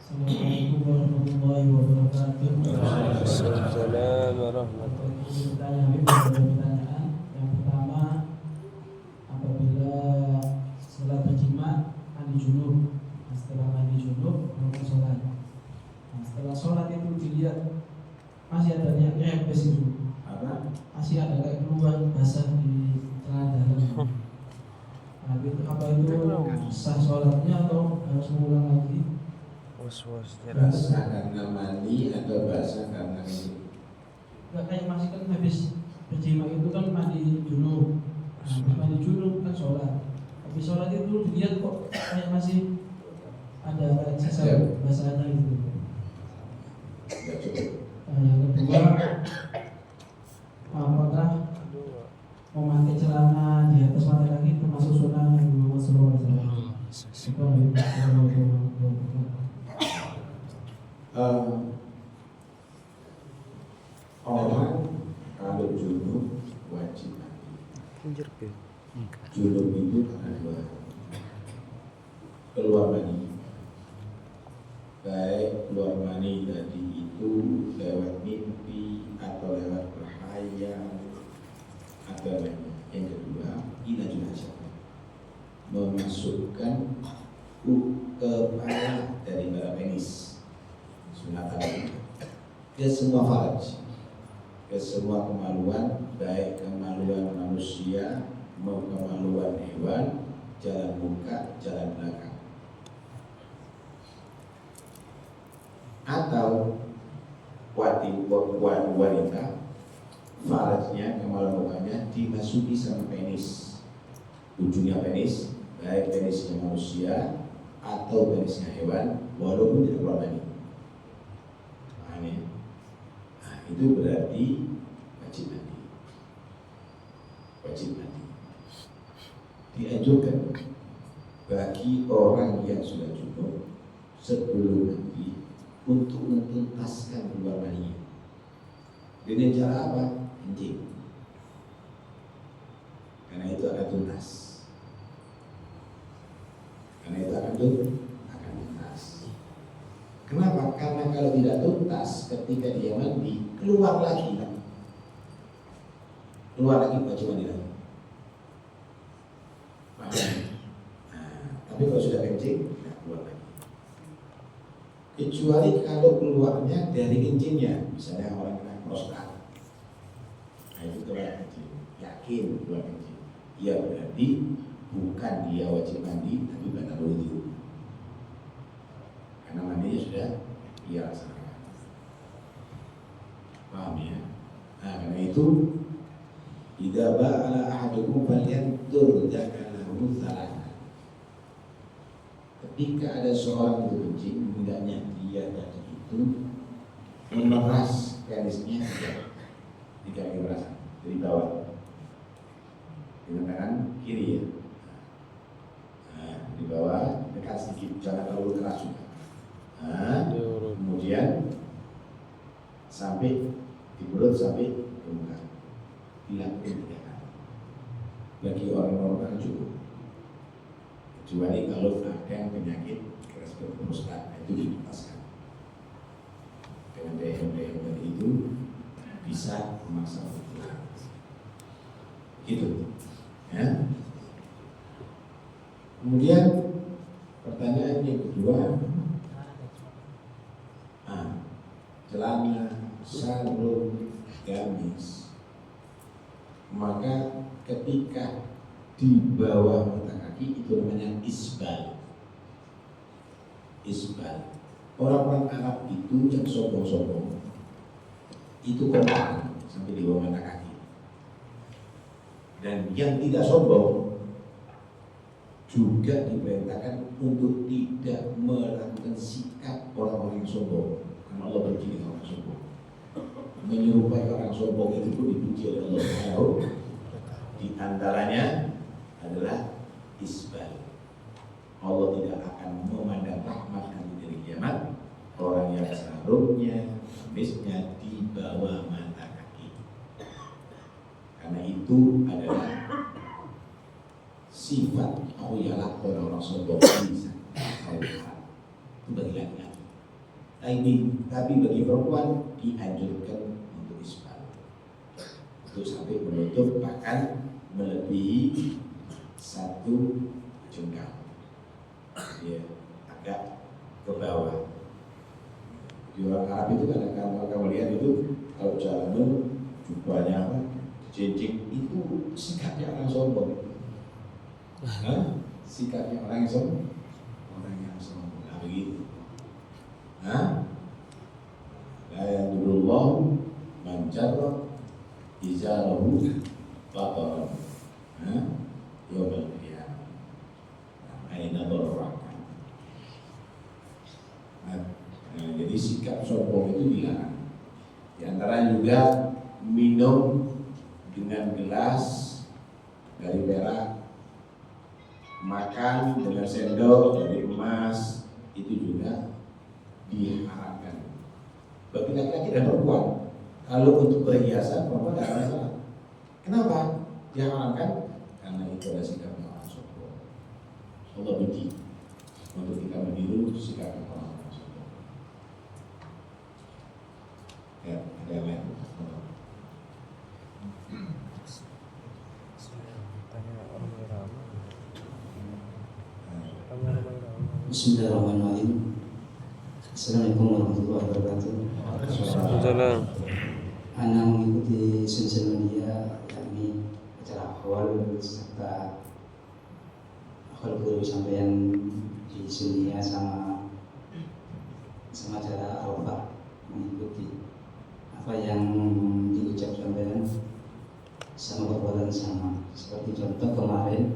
Speaker 4: Assalamualaikum warahmatullahi wabarakatuh.
Speaker 3: Waalaikumsalam warahmatullahi
Speaker 4: Bertanya beberapa pertanyaan. Yang pertama, apabila setelah berjima mandi junub, setelah mandi junub melakukan sholat. Setelah sholat itu dilihat masih ada yang rempes itu, masih ada kayak keluar basah di celana dalam. Nah, itu apa itu sah sholatnya atau harus mengulang lagi?
Speaker 2: Basah karena mandi atau basah karena ini?
Speaker 4: Enggak, kayak masih kan habis berjima itu kan mandi junub. Nah, mandi junub kan sholat. Habis sholat itu dilihat kok kayak masih ada kayak sisa basahnya gitu.
Speaker 2: Tidak cukup.
Speaker 4: Nah, yang kedua, apakah memakai celana di atas mata kaki termasuk sunnah Nabi Muhammad SAW?
Speaker 2: Orang kalau junub wajib mandi. Junub itu ada dua, keluar mani. Baik keluar mani tadi itu lewat mimpi atau lewat berhayal atau lainnya. Yang kedua, ilajul hasyat, memasukkan kepala dari bara penis sunatan ke semua faraj, ke semua kemaluan, baik kemaluan manusia maupun kemaluan hewan, jalan muka, jalan belakang, atau wanita farajnya, kemaluan mukanya dimasuki sama penis, ujungnya penis, baik penisnya manusia atau penisnya hewan, walaupun tidak keluar mani. Nah, itu berarti wajib mandi. Wajib mandi. Dianjurkan bagi orang yang sudah junub sebelum mandi untuk menuntaskan keluar maninya. Dengan cara apa? Kencing. Karena itu akan tuntas. Karena itu akan tuntas. Kenapa? Karena kalau tidak tuntas ketika dia mandi, keluar lagi wajib mandi lagi. Tapi kalau sudah kencing, tidak keluar lagi. Kecuali kalau keluarnya dari kencingnya, misalnya orang kena prostat, nah itu keluar kencing, yakin keluar kencing, ya berarti bukan dia wajib mandi, tapi batal wudu. Karena mandinya sudah dia laksanakan. Paham ya? Nah, karena itu idza ba'ala ahadukum falyantur dzakalahu thalatha. Ketika ada seorang yang kencing, hendaknya dia tadi itu memeras penisnya di kaki perasan dari bawah dengan tangan kiri ya. Nah, di bawah dekat sedikit, jangan terlalu keras juga. Nah, dilakukan 3 kali. Bagi orang normal cukup, kecuali kalau ada yang penyakit respirator prostat, itu dilepaskan. Dengan DM tadi itu bisa memaksa kebutuhan. Gitu, ya. Kemudian pertanyaan yang kedua, celana, sarung, gamis, maka ketika di bawah mata kaki itu namanya isbal. Isbal. Orang-orang Arab itu yang sombong-sombong itu kotak sampai di bawah mata kaki. Dan yang tidak sombong juga diperintahkan untuk tidak melakukan sikap orang-orang yang sombong. Karena Allah benci dengan orang sombong. Menyerupai orang sombong itu pun dipuji oleh Allah Subhanahu. Di antaranya adalah isbal. Allah tidak akan memandang rahmat nanti dari kiamat orang yang sarungnya, gamisnya di bawah mata kaki. Karena itu adalah sifat ialah orang-orang sombong bisa itu bagi laki-laki. Tapi bagi perempuan dianjurkan untuk isbal, untuk sampai menutup bahkan melebihi 1 jengkal, ya, agak ke bawah. Di orang Arab itu kan kamu lihat itu kalau jalan jubahnya apa, cincin itu sikapnya orang sombong. Sikapnya orang yang sombong, nah begitu. La yadurullahu man jarra izarahu bataran yaumil qiyamah. Aina darrakan. Jadi sikap sombong itu dilarang. Di antara juga minum dengan gelas dari perak, makan dengan sendok dari emas, itu juga diharamkan bagi laki-laki dan perempuan. Kalau untuk perhiasan perempuan tidak ada masalah. Kenapa diharamkan? Karena itu adalah sikapnya orang sombong. Allah benci untuk kita meniru sikap orang sombong. Ya, ada yang lain.
Speaker 4: Bismillahirrahmanirrahim. Assalamualaikum warahmatullahi wabarakatuh.
Speaker 3: Waalaikumsalam.
Speaker 4: Ana mengikuti sosial media, yakni acara awal serta awal guru sampean di Sunia sama acara Arafah, mengikuti apa yang diucap sampean sama perbuatan sama. Seperti contoh kemarin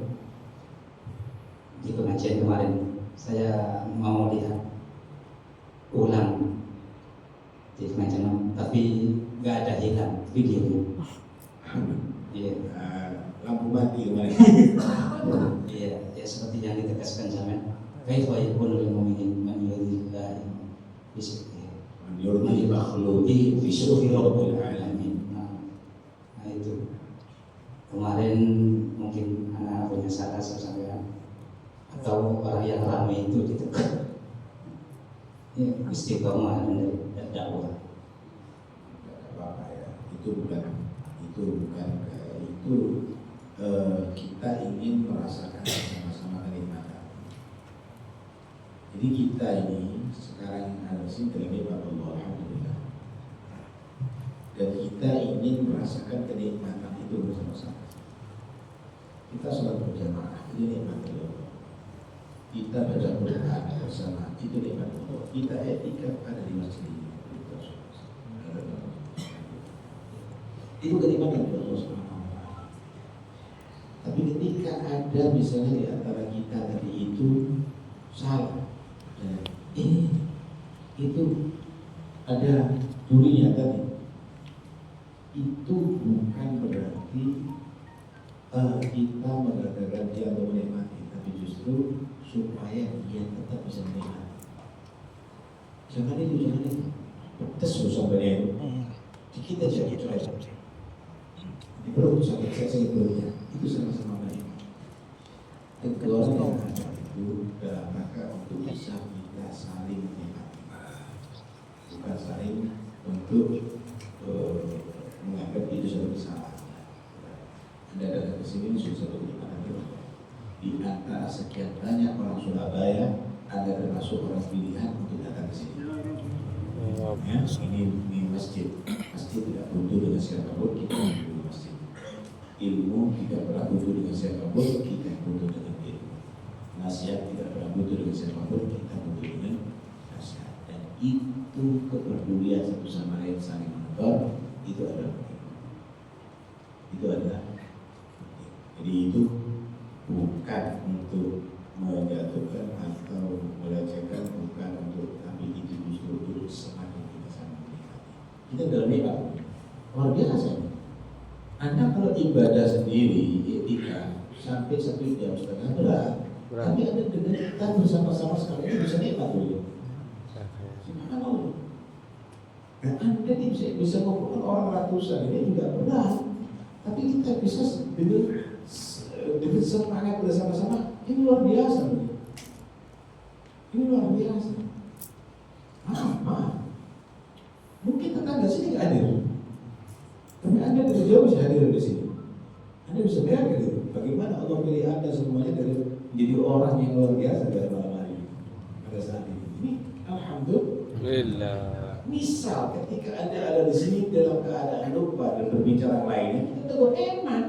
Speaker 4: di pengajian kemarin, saya mau lihat ulang di pengajian, tapi nggak ada hilang videonya. Iya.
Speaker 2: Lampu mati kemarin.
Speaker 4: Iya, ya seperti yang ditegaskan zaman. Kaifa yakunu lil mu'minin man yuridillah
Speaker 2: Yurdi makhluki fi syufi rabbil alamin.
Speaker 4: Nah itu kemarin mungkin anak punya salah sampean atau orang yang ramai itu ditekan. Ya, istiqomah dari dakwah.
Speaker 2: Apa ya? Itu kita ingin merasakan sama-sama kenikmatan. Jadi kita ini sekarang ada sini kenikmatan Allah, alhamdulillah. Dan kita ingin merasakan kenikmatan itu bersama-sama. Kita sholat berjamaah, ini nikmat Allah. Kita baca Quran bersama, itu nikmat Allah. Kita etika ada di masjid ini. Itu kenikmatan Allah SWT. Tapi ketika ada misalnya di antara kita tadi itu salah, itu ada durinya tadi, itu bukan berarti kita mengatakan dia atau menikmati, tapi justru supaya dia tetap bisa menikmati. Jangan itu pedes sampai itu. Kita jadi cerai. perut sakit perutnya, itu sama-sama baik. Teguran yang ada itu dalam rangka untuk bisa kita saling menyikapi, bukan saling untuk menganggap itu satu kesalahan. Anda datang ke sini satu kenikmatan di antara sekian banyak orang Surabaya, Anda termasuk orang pilihan untuk datang ke sini. Ya, ini masjid tidak butuh dengan siapapun, kita butuh masjid. Ilmu tidak pernah butuh dengan siapapun, kita butuh dengan ilmu. Nasihat tidak pernah butuh dengan siapapun, kita butuh dengan nasihat. Dan itu kepedulian satu sama lain saling menebar, itu adalah jadi itu bukan untuk menjatuhkan atau melecehkan, bukan untuk, tapi itu justru semakin kita saling mendekati. Kita dalam nikmat luar biasa. Anda kalau ibadah sendiri etika sampai 1,5 jam berat. Tapi Anda dengan kita bersama-sama sekali itu bisa nikmat dulu. Siapa mau? Dan Anda bisa mengumpulkan orang ratusan, ini juga berat. Tapi kita bisa dengan semangat bersama-sama, ini luar biasa. Ini luar biasa. Maaf. Mungkin tetangga sini nggak hadir, tapi Anda dari jauh bisa hadir di sini. Anda bisa bayangkan itu. Bagaimana Allah pilih Anda semuanya dari menjadi orang yang luar biasa pada malam hari ini, pada saat ini. Ini alhamdulillah. Misal ketika Anda ada di sini dalam keadaan lupa dan berbicara lainnya, kita tegur eman.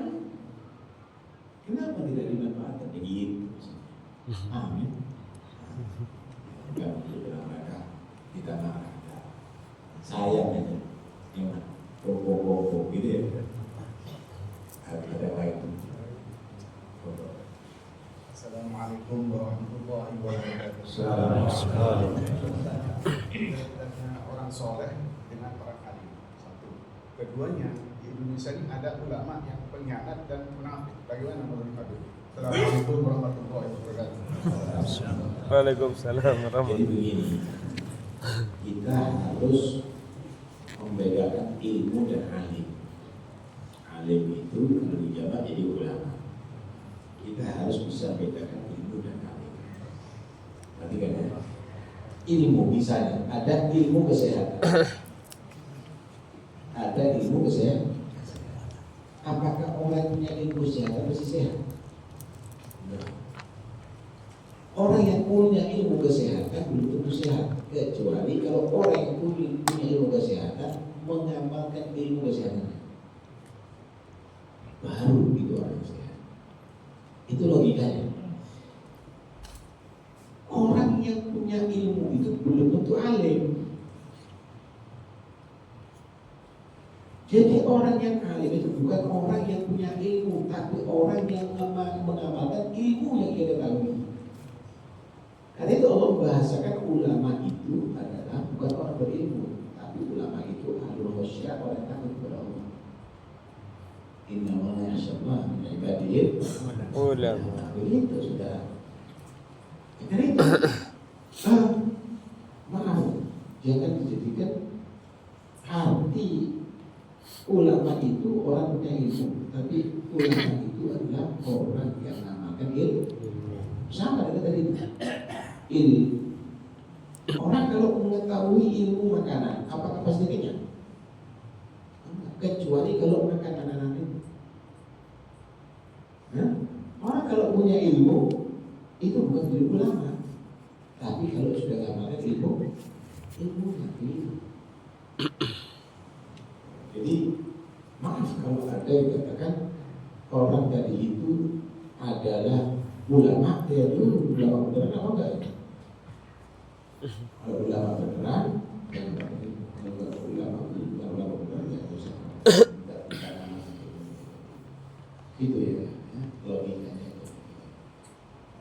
Speaker 2: Kenapa tidak dimanfaatkan? Begitu. Amin. Enggak begitu mereka kita marah. Sayang aja. Eman. Koko gitu ya. Ada lain.
Speaker 5: Assalamualaikum warahmatullahi wabarakatuh.
Speaker 2: Assalamualaikum.
Speaker 5: Orang soleh dengan para alim. Satu. Keduanya, di Indonesia ini ada ulama yang pengkhianat dan munafik. Bagaimana menurut Anda? Assalamualaikum warahmatullahi wabarakatuh.
Speaker 3: Waalaikumsalam warahmatullahi wabarakatuh.
Speaker 2: Jadi begini, kita harus membedakan ilmu dan alim. Alim itu kalau dijamak jadi ulama. Kita harus bisa bedakan ilmu dan alim. Perhatikan ya. Ilmu misalnya ada ilmu kesehatan, ada ilmu kesehatan. Apakah orang punya ilmu kesehatan mesti sehat? Nah. Orang yang punya ilmu kesehatan belum tentu sehat, kecuali kalau orang yang punya ilmu kesehatan mengamalkan ilmu kesehatan, baru itu orang yang sehat. Itu logikanya. Orang yang punya ilmu itu belum tentu alim. Jadi orang yang alim itu bukan orang yang punya ilmu, tapi orang yang mengamalkan ilmu yang ia ketahui. Karena itu Allah membahasakan ulama itu adalah bukan orang berilmu, tapi ulama itu ahlul khasyah, orang yang takut kepada Allah. Inna Allah yashabah min ibadihil ulama. Begitu sudah. Karena itu, maaf, jangan dijadikan arti ulama itu orang punya ilmu, tapi ulama itu adalah orang yang mengamalkan ilmu. Sama dengan tadi ilmu. Orang kalau mengetahui ilmu makanan, apakah pasti kenyang? Kecuali kalau makan makanan itu. Orang kalau punya ilmu itu bukan jadi ulama, tapi kalau sudah ngamalkan ilmu nanti. Jadi maaf kalau ada yang katakan orang tadi itu adalah ulama, ya dulu ulama beneran apa enggak? Kalau ulama beneran, dan kalau ulama beneran ya harus itu ya logikanya.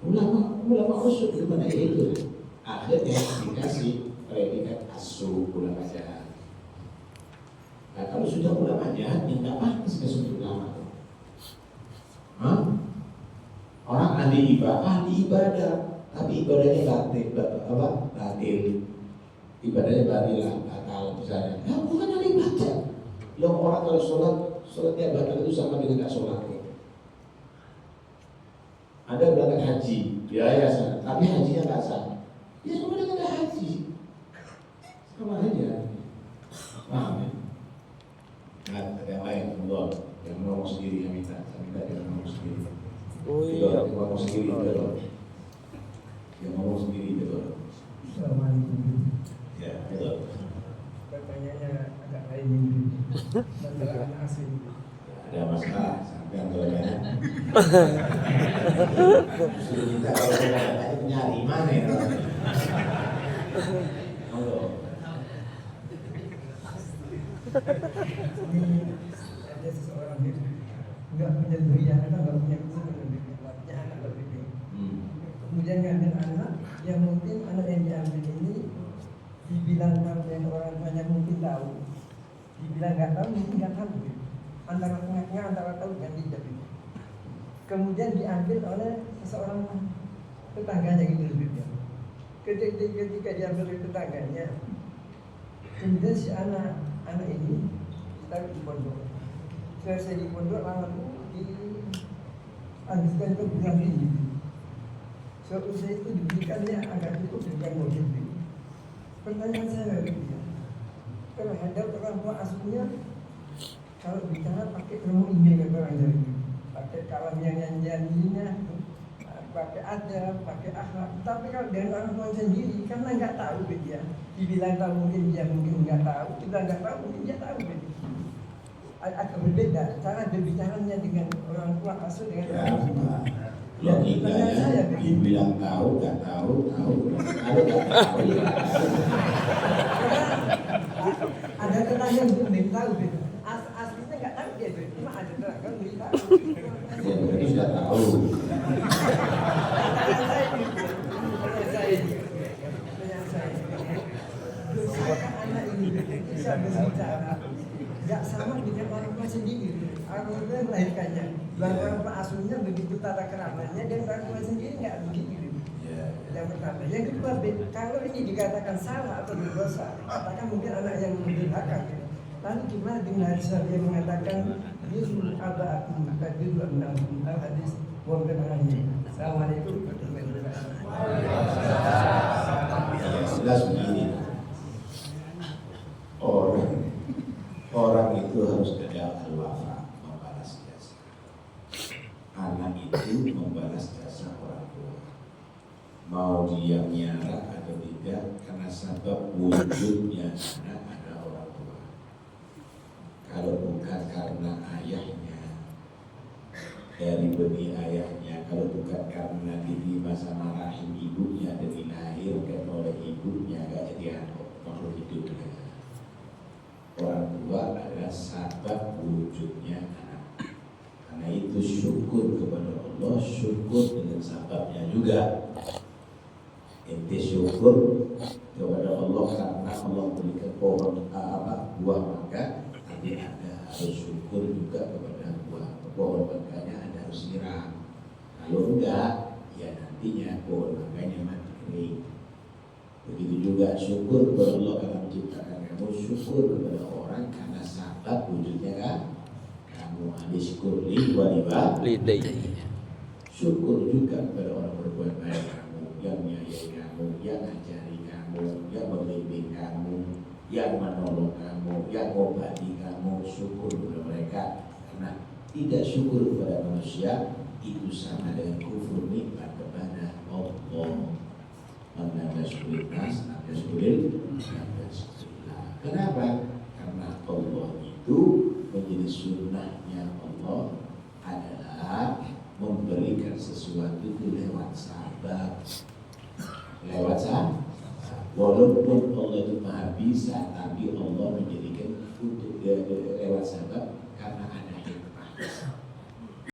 Speaker 2: Ulama usul gimana itu? Akhirnya dikasih predikat asu ulama jahat. Nah kalau sudah ulama jahat, yang nggak pantas disebut ulama. Orang ahli ibadah, tapi ibadahnya batil. Ibadahnya batil, batal misalnya. Ya bukan ahli ibadah. Yang orang kalau sholat Sholat tiap batang itu sama dengan gak sholat. Ada berangkat haji, biaya sana, tapi hajinya nggak sah. Ya sama dengan ada haji, sama aja. Paham ya? Nah, ada yang lain, Allah yang ngomong sendiri yang minta, saya minta dia ngomong sendiri.
Speaker 3: Oh iya.
Speaker 2: Yang ngomong sendiri betul. Yang ngomong sendiri betul. Ya betul.
Speaker 6: Pertanyaannya agak lain ini. Masalah anak asing.
Speaker 2: Ada masalah sampai yang banyak. Sudah kita kalau kita tanya nyari mana ya? Allah.
Speaker 6: Ini ada seseorang yang nggak punya zuriyah, nggak punya keturunan, nggak punya anak berbeda. Kemudian ngambil anak yang mungkin anak yang diambil ini dibilang dengan orang tuanya mungkin tahu, dibilang nggak tahu mungkin nggak tahu. Antara tengah-tengah antara tahu dan tidak. Kemudian diambil oleh seseorang tetangganya gitu lebih. Ketika diambil oleh tetangganya, kemudian si anak ini ditaruh di pondok. Selesai di pondok lalu dianjurkan ke bulan ini. Seusai itu diberikannya agak cukup dengan mobil. Pertanyaan saya terhadap orang tua asuhnya, kalau bicara pakai ilmu ini kata orang Jawa, pakai kalam yang janjinya, pakai adab, pakai akhlak. Tapi kalau dengan orang tua sendiri, karena nggak tahu dia, dibilang tahu mungkin dia mungkin nggak tahu, kita nggak tahu mungkin dia tahu. Agak berbeda cara berbicaranya dengan orang tua asuh dengan orang tua.
Speaker 2: Logikanya dibilang tahu, nggak tahu, ada nggak tahu ya.
Speaker 6: Ada tetangga yang belum tahu, aslinya nggak tahu dia, cuma ada tetangga yang belum tahu.
Speaker 2: Ya berarti sudah tahu.
Speaker 6: Anak ini bisa berbicara, nggak sama dengan orang tua sendiri. Orang tua yang melahirkannya, orang tua asuhnya begitu tata keramanya, dan orang tua sendiri nggak begitu. Yang pertama, yang kedua, kalau ini dikatakan salah atau berdosa, katakan mungkin anak yang durhaka. Lalu gimana dengan hadis yang mengatakan Yusuf aba'akum takdir al hadis wabirahani. Assalamualaikum warahmatullahi wabarakatuh.
Speaker 2: Jelas begini, orang itu harus ada al-wafa, membalas jasa. Anak itu membalas jasa orang tua, mau dia miara atau tidak, karena sebab wujudnya anak ada orang tua. Kalau bukan karena ayahnya, dari benih ayahnya, kalau bukan karena diterima sama rahim ibunya dan dilahirkan oleh ibunya, gak jadi makhluk hidup. Orang tua adalah sebab wujudnya anak. Karena itu syukur kepada Allah, syukur dengan sebabnya juga. Ente syukur kepada Allah karena Allah berikan pohon buah mangga, tapi Anda harus syukur juga kepada pohon mangganya, Anda harus siram. Kalau enggak, ya nantinya pohon mangganya mati kering. Begitu juga syukur kepada Allah karena menciptakan kamu, syukur kepada orang karena sebab wujudnya kan kamu. Syukur li waliba lidai. Syukur juga kepada orang berbuat baik kamu, yang menyayangi kamu, yang ngajari kamu, yang membimbing kamu, yang menolong kamu, yang mengobati kamu. Syukur kepada mereka, karena tidak syukur kepada manusia itu sama dengan kufur nikmat kepada Allah. Mana syukur nas, ada syukur. Kenapa? Karena Allah itu menjadi sunnahnya Allah adalah memberikan sesuatu itu lewat sahabat. Lewat sahabat. Walaupun Allah itu maha bisa, tapi Allah menjadikan untuk lewat sahabat